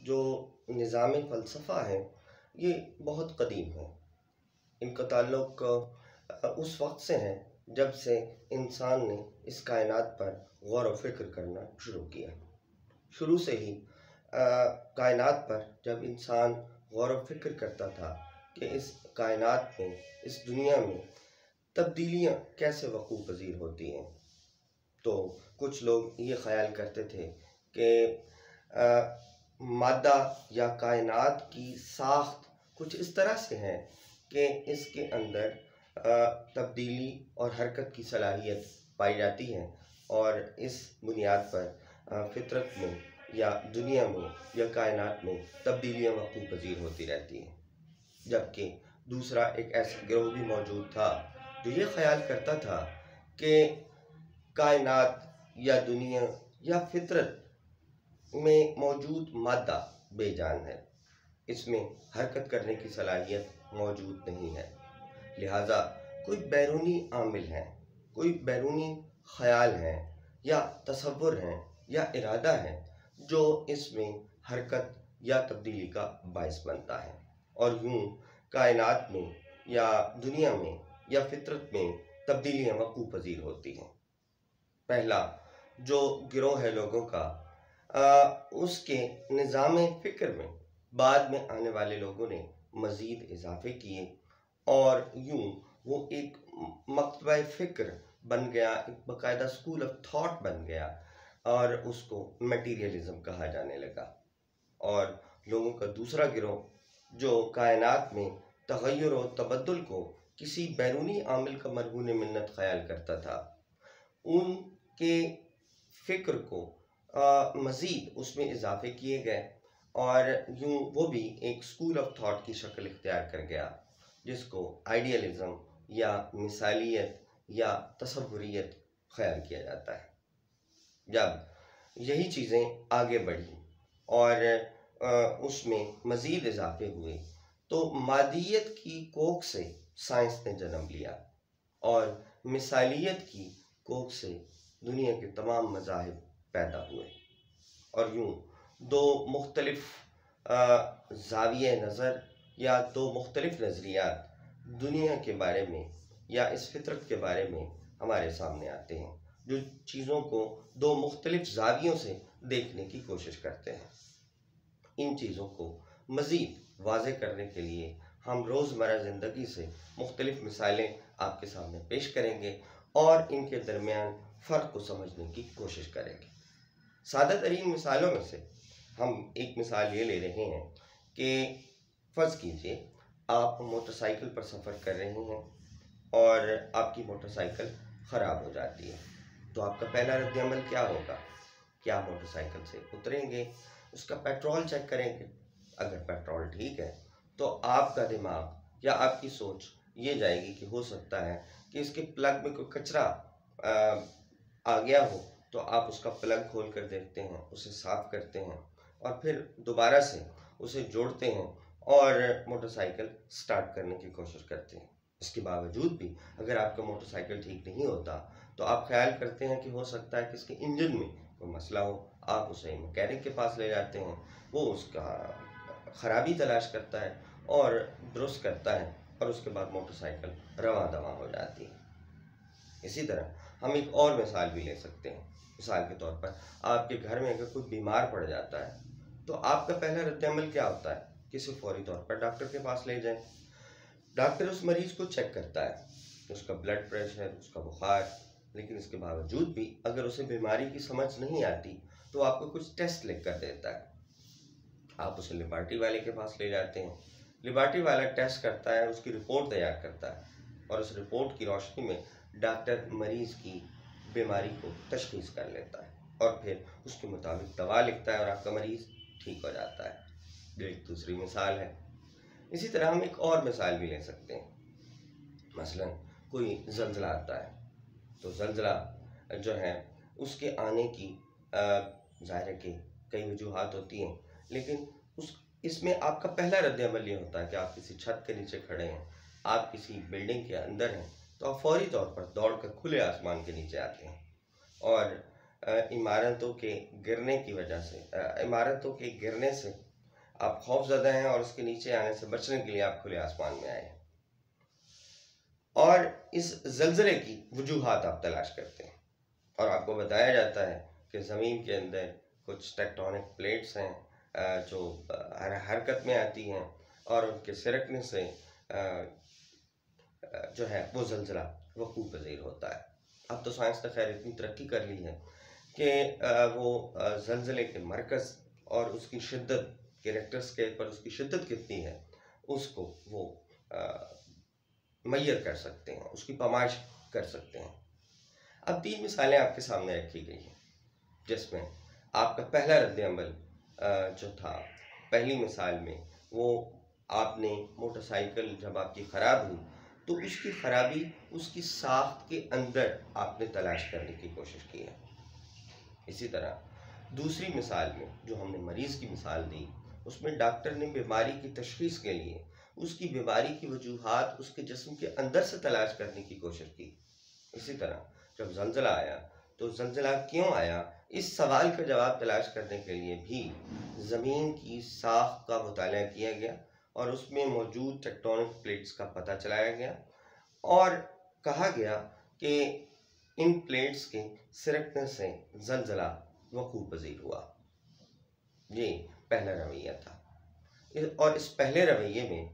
जो निज़ाम फ़लसफ़ा है ये बहुत कदीम है। इनका ताल्लुक़ उस वक्त से है जब से इंसान ने इस कायनात पर गौर व फ़िक्र करना शुरू किया। शुरू से ही कायनात पर जब इंसान गौर व फ़िक्र करता था कि इस कायनात में, इस दुनिया में तब्दीलियाँ कैसे वक़ूअ पज़ीर होती हैं, तो कुछ लोग ये ख़याल करते थे कि मादा या कायनात की साख्त कुछ इस तरह से है कि इसके अंदर तब्दीली और हरकत की सलाहियत पाई जाती है और इस बुनियाद पर फ़ितरत में या दुनिया में या कायनात में तब्दीलियाँ वक़ूअ पज़ीर होती रहती हैं। जबकि दूसरा एक ऐसा गिरोह भी मौजूद था जो ये ख़याल करता था कि कायनात या दुनिया या फ़ितरत में मौजूद मादा बेजान है, इसमें हरकत करने की सलाहियत मौजूद नहीं है। लिहाजा कोई बैरूनी आमिल है, कोई बैरूनी ख़याल है या तसव्वुर है या इरादा है जो इसमें हरकत या तब्दीली का बाइस बनता है और यूँ कायनात में या दुनिया में या फ़ितरत में तब्दीलियाँ वक़ूअ पज़ीर होती हैं। पहला जो गिरोह है लोगों का, उसके निज़ाम फ़िक्र में बाद में आने वाले लोगों ने मज़ीद इजाफ़े किए और यूँ वो एक मकतबा फ़िक्र बन गया, एक बाकायदा स्कूल ऑफ थॉट बन गया और उसको मटीरियलिज़म कहा जाने लगा। और लोगों का दूसरा गिरोह जो कायनात में तग़य्युर और तबद्दुल को किसी बैरूनी आमिल का मरहून मिन्नत ख़याल करता था, उनके फ़िक्र को मज़ीद उसमें इजाफ़े किए गए और यूँ वो भी एक स्कूल ऑफ थॉट की शक्ल इख्तियार कर गया जिसको आइडियलिज़म या मिसालियत या तसव्वुरियत ख़याल किया जाता है। जब यही चीज़ें आगे बढ़ी और उसमें मज़ीद इजाफ़े हुए तो मादियत की कोख से साइंस ने जन्म लिया और मिसालियत की कोख से दुनिया के तमाम मज़ाहिब पैदा हुए और यूँ दो मुख्तलिफ़ ज़ाविये नज़र या दो मुख्तलिफ़ नज़रियात दुनिया के बारे में या इस फ़ितरत के बारे में हमारे सामने आते हैं, जो चीज़ों को दो मुख्तलिफ़ ज़ावियों से देखने की कोशिश करते हैं। इन चीज़ों को मज़ीद वाज़ेह करने के लिए हम रोज़मर्रा ज़िंदगी से मुख्तलिफ़ मिसालें आपके सामने पेश करेंगे और इनके दरमियान फ़र्क को समझने की कोशिश करेंगे। सादा तरीन मिसालों में से हम एक मिसाल ये ले रहे हैं कि फ़र्ज़ कीजिए आप मोटरसाइकिल पर सफ़र कर रहे हैं और आपकी मोटरसाइकिल ख़राब हो जाती है, तो आपका पहला रद्द-ए-अमल क्या होगा? क्या आप मोटरसाइकिल से उतरेंगे, उसका पेट्रोल चेक करेंगे? अगर पेट्रोल ठीक है तो आपका दिमाग या आपकी सोच ये जाएगी कि हो सकता है कि इसके प्लग में कोई कचरा आ गया हो, तो आप उसका प्लग खोल कर देखते हैं, उसे साफ़ करते हैं और फिर दोबारा से उसे जोड़ते हैं और मोटरसाइकिल स्टार्ट करने की कोशिश करते हैं। इसके बावजूद भी अगर आपका मोटरसाइकिल ठीक नहीं होता तो आप ख्याल करते हैं कि हो सकता है कि इसके इंजन में कोई मसला हो। आप उसे मैकेनिक के पास ले जाते हैं, वो उसका ख़राबी तलाश करता है और दुरुस्त करता है और उसके बाद मोटरसाइकिल रवां दवां हो जाती है। इसी तरह हम एक और मिसाल भी ले सकते हैं। मिसाल के तौर पर आपके घर में अगर कोई बीमार पड़ जाता है तो आपका पहला रद्द-ए-अमल क्या होता है कि उसे फ़ौरी तौर पर डॉक्टर के पास ले जाएं। डॉक्टर उस मरीज़ को चेक करता है, उसका ब्लड प्रेशर, उसका बुखार, लेकिन इसके बावजूद भी अगर उसे बीमारी की समझ नहीं आती तो आपको कुछ टेस्ट लिख कर देता है। आप उसे लेबॉरेटरी वाले के पास ले जाते हैं, लेबॉरेटरी वाला टेस्ट करता है, उसकी रिपोर्ट तैयार करता है और उस रिपोर्ट की रोशनी में डॉक्टर मरीज़ की बीमारी को तशख़ीस कर लेता है और फिर उसके मुताबिक दवा लिखता है और आपका मरीज़ ठीक हो जाता है। जो एक दूसरी मिसाल है। इसी तरह हम एक और मिसाल भी ले सकते हैं। मसलन कोई ज़ल्ज़ला आता है तो ज़ल्ज़ला जो है उसके आने की ज़ाहिर है कि कई वजूहात होती हैं, लेकिन इसमें आपका पहला रद्द-ए-अमल ये होता है कि आप किसी छत के नीचे खड़े हैं, आप किसी बिल्डिंग के अंदर हैं, तो आप फ़ौरी तौर पर दौड़कर खुले आसमान के नीचे आते हैं और इमारतों के गिरने की वजह से इमारतों के गिरने से आप खौफज़दा हैं और उसके नीचे आने से बचने के लिए आप खुले आसमान में आए हैं और इस ज़लज़ले की वजूहात आप तलाश करते हैं और आपको बताया जाता है कि ज़मीन के अंदर कुछ टेक्टोनिक प्लेट्स हैं जो हरकत में आती हैं और उनके सिरकने से जो है वो ज़लज़ला वक़ूअ पज़ीर होता है। अब तो साइंस ने खैर इतनी तरक्की कर ली है कि वो ज़लज़ले के मरकज़ और उसकी शिद्दत के रिक्टर स्केल पर उसकी शिद्दत कितनी है उसको वो मुय्यर कर सकते हैं, उसकी पैमाइश कर सकते हैं। अब 3 मिसालें आपके सामने रखी गई हैं जिसमें आपका पहला रद्द-ए-अमल जो था पहली मिसाल में वो आपने मोटरसाइकिल जब आपकी ख़राब हुई तो उसकी ख़राबी उसकी साख्त के अंदर आपने तलाश करने की कोशिश की है। इसी तरह दूसरी मिसाल में जो हमने मरीज़ की मिसाल दी उसमें डॉक्टर ने बीमारी की तशख़ीस के लिए उसकी बीमारी की वजूहात उसके जिस्म के अंदर से तलाश करने की कोशिश की। इसी तरह जब ज़लज़ला आया तो ज़लज़ला क्यों आया इस सवाल का जवाब तलाश करने के लिए भी ज़मीन की साख का मुताला किया गया और उसमें मौजूद टेक्टोनिक प्लेट्स का पता चलाया गया और कहा गया कि इन प्लेट्स के सिरकने से ज़लज़ला वक़ूअ पज़ीर हुआ। ये पहला रवैया था और इस पहले रवैये में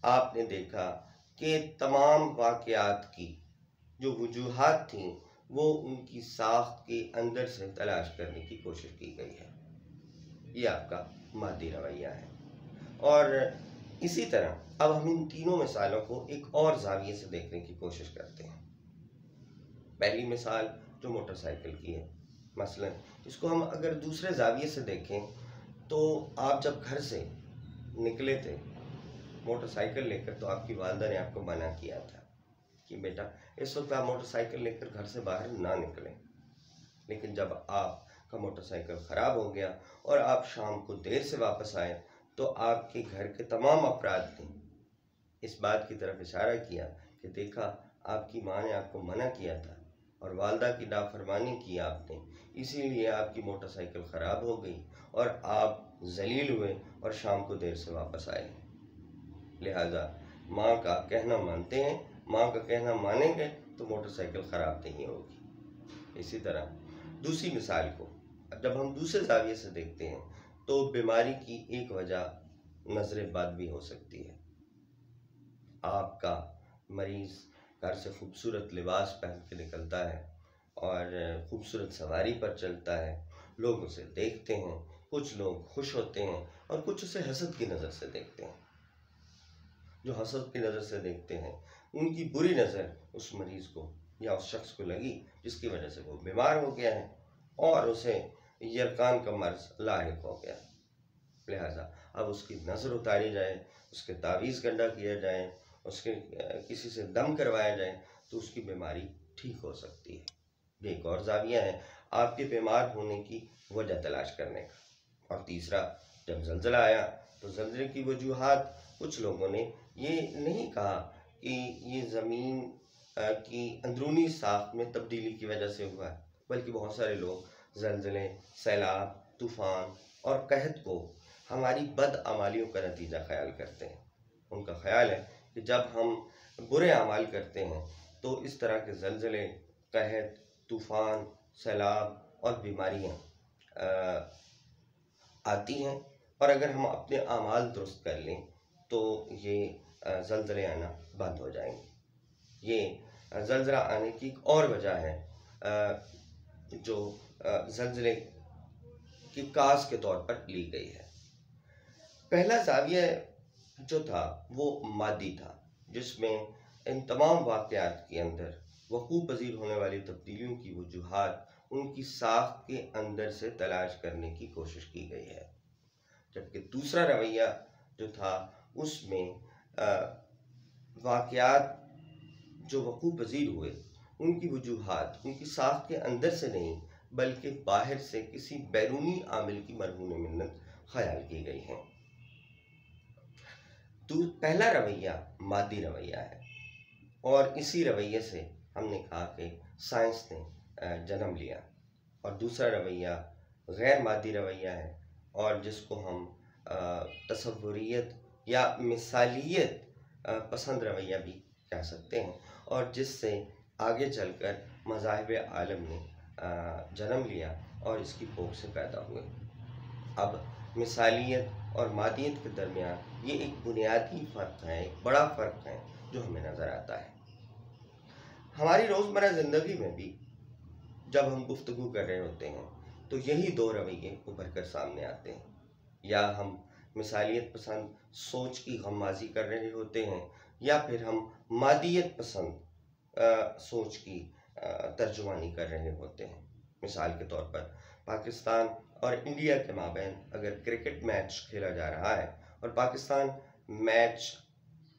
आपने देखा कि तमाम वाक़यात की जो वजूहात थीं वो उनकी साख्त के अंदर से तलाश करने की कोशिश की गई है। ये आपका मादी रवैया है और इसी तरह अब हम इन तीनों मिसालों को एक और ज़ाविये से देखने की कोशिश करते हैं। पहली मिसाल जो मोटरसाइकिल की है, मसलन इसको हम अगर दूसरे ज़ाविये से देखें तो आप जब घर से निकले थे मोटरसाइकिल लेकर तो आपकी वालिदा ने आपको मना किया था कि बेटा इस वक्त आप मोटरसाइकिल लेकर घर से बाहर ना निकलें। लेकिन जब आपका मोटरसाइकिल ख़राब हो गया और आप शाम को देर से वापस आए तो आपके घर के तमाम अफराद ने इस बात की तरफ इशारा किया कि देखा आपकी माँ ने आपको मना किया था और वालिदा की नाफरमानी की आपने, इसीलिए आपकी मोटरसाइकिल ख़राब हो गई और आप ज़लील हुए और शाम को देर से वापस आए। लिहाजा माँ का कहना मानते हैं, माँ का कहना मानेंगे तो मोटरसाइकिल ख़राब नहीं होगी। इसी तरह दूसरी मिसाल को जब हम दूसरे ज़ाविये से देखते हैं तो बीमारी की एक वजह नज़र बद भी हो सकती है। आपका मरीज़ घर से खूबसूरत लिबास पहन के निकलता है और खूबसूरत सवारी पर चलता है, लोग उसे देखते हैं, कुछ लोग खुश होते हैं और कुछ उसे हसद की नज़र से देखते हैं। जो हसद की नज़र से देखते हैं उनकी बुरी नज़र उस मरीज़ को या उस शख्स को लगी जिसकी वजह से वो बीमार हो गया है और उसे यरकान का मर्ज़ लाहिक हो गया। लिहाजा अब उसकी नज़र उतारी जाए, उसके तावीज़ गंडा किया जाए, उसके किसी से दम करवाया जाए तो उसकी बीमारी ठीक हो सकती है। ये एक और ज़ाविया है आपके बीमार होने की वजह तलाश करने का। और तीसरा, जब ज़लज़ला आया तो ज़लज़ले की वजूहात कुछ लोगों ने ये नहीं कहा कि ये ज़मीन की अंदरूनी साख्त में तब्दीली की वजह से हुआ है, बल्कि बहुत सारे लोग ज़लज़ले, सैलाब, तूफ़ान और कहत को हमारी बदअमालियों का नतीजा ख्याल करते हैं। उनका ख्याल है कि जब हम बुरे अमाल करते हैं तो इस तरह के ज़लज़ले, कहत, तूफ़ान, सैलाब और बीमारियाँ आती हैं और अगर हम अपने अमाल दुरुस्त कर लें तो ये ज़लज़ले आना बंद हो जाएंगे। ये ज़लज़ला आने की एक और वजह है जो ज़लज़ले की काज़ के तौर पर ली गई है। पहला ज़ाविया जो था वो मादी था, जिसमें इन तमाम वाक़यात के अंदर वक़ूअ पज़ीर होने वाली तब्दीलियों की वजूहात उनकी साख्त के अंदर से तलाश करने की कोशिश की गई है। जबकि दूसरा रवैया जो था उसमें वाक़यात जो वक़ूअ पज़ीर हुए उनकी वजूहात उनकी साख्त के अंदर से नहीं बल्कि बाहर से किसी बैरूनी आमिल की मरहून मिन्नत ख्याल की गई हैं। तो पहला रवैया मादी रवैया है और इसी रवैये से हमने कहा कि साइंस ने जन्म लिया। और दूसरा रवैया गैर मादी रवैया है और जिसको हम तसव्वुरियत या मिसालियत पसंद रवैया भी कह सकते हैं, और जिससे आगे चलकर मज़ाहिब आलम ने जन्म लिया और इसकी पोख से पैदा हुए। अब मिसालियत और मादियत के दरमियान ये एक बुनियादी फ़र्क है, एक बड़ा फ़र्क है जो हमें नज़र आता है। हमारी रोज़मर्रा ज़िंदगी में भी जब हम गुफ्तगू कर रहे होते हैं तो यही दो रवैये उभर कर सामने आते हैं। या हम मिसालियत पसंद सोच की गम्माज़ी कर रहे होते हैं, या फिर हम मादियत पसंद सोच की तर्जुमानी कर रहे होते हैं। मिसाल के तौर पर पाकिस्तान और इंडिया के माबैन अगर क्रिकेट मैच खेला जा रहा है और पाकिस्तान मैच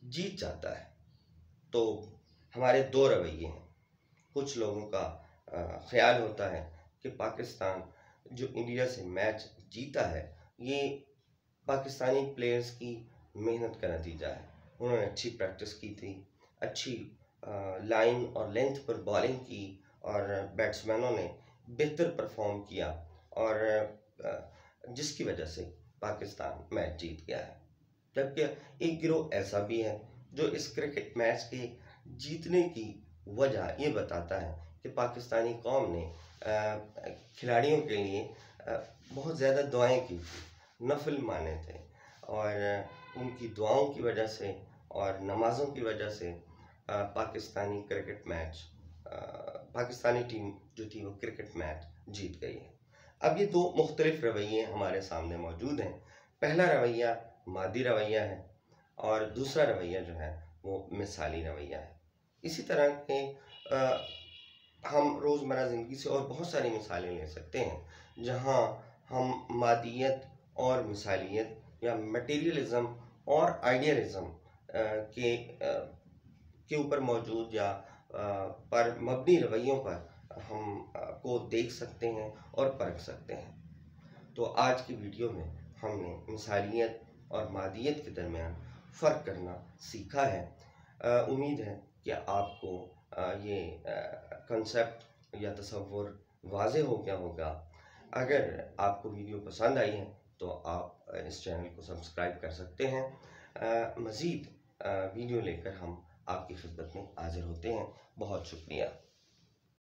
जीत जाता है तो हमारे दो रवैये हैं। कुछ लोगों का ख्याल होता है कि पाकिस्तान जो इंडिया से मैच जीता है ये पाकिस्तानी प्लेयर्स की मेहनत का नतीजा है। उन्होंने अच्छी प्रैक्टिस की थी, अच्छी लाइन और लेंथ पर बॉलिंग की, और बैट्समैनों ने बेहतर परफॉर्म किया, और जिसकी वजह से पाकिस्तान मैच जीत गया है। जबकि एक गिरोह ऐसा भी है जो इस क्रिकेट मैच के जीतने की वजह ये बताता है कि पाकिस्तानी कौम ने खिलाड़ियों के लिए बहुत ज़्यादा दुआएं की थी, नफल माने थे, और उनकी दुआओं की वजह से और नमाज़ों की वजह से Pakistani cricket match Pakistani team जो थी वो क्रिकेट मैच जीत गई है। अब ये दो मुख्तलिफ रवैये हमारे सामने मौजूद हैं। पहला रवैया मादी रवैया है और दूसरा रवैया जो है वो मिसाली रवैया है। इसी तरह के हम रोज़मर्रा ज़िंदगी से और बहुत सारी मिसालें ले सकते हैं जहाँ हम मादियत और मिसालियत या मटेरियलिज़म और आइडियलिज़म के ऊपर मौजूद या पर मबनी रवैयों पर हम को देख सकते हैं और परख सकते हैं। तो आज की वीडियो में हमने मिसालियत और मादियत के दरमियान फ़र्क करना सीखा है। उम्मीद है कि आपको ये कंसेप्ट या तसव्वुर वाज़े हो गया होगा। अगर आपको वीडियो पसंद आई है तो आप इस चैनल को सब्सक्राइब कर सकते हैं। मज़ीद वीडियो लेकर हम आपकी खिदमत में हाज़िर होते हैं। बहुत शुक्रिया।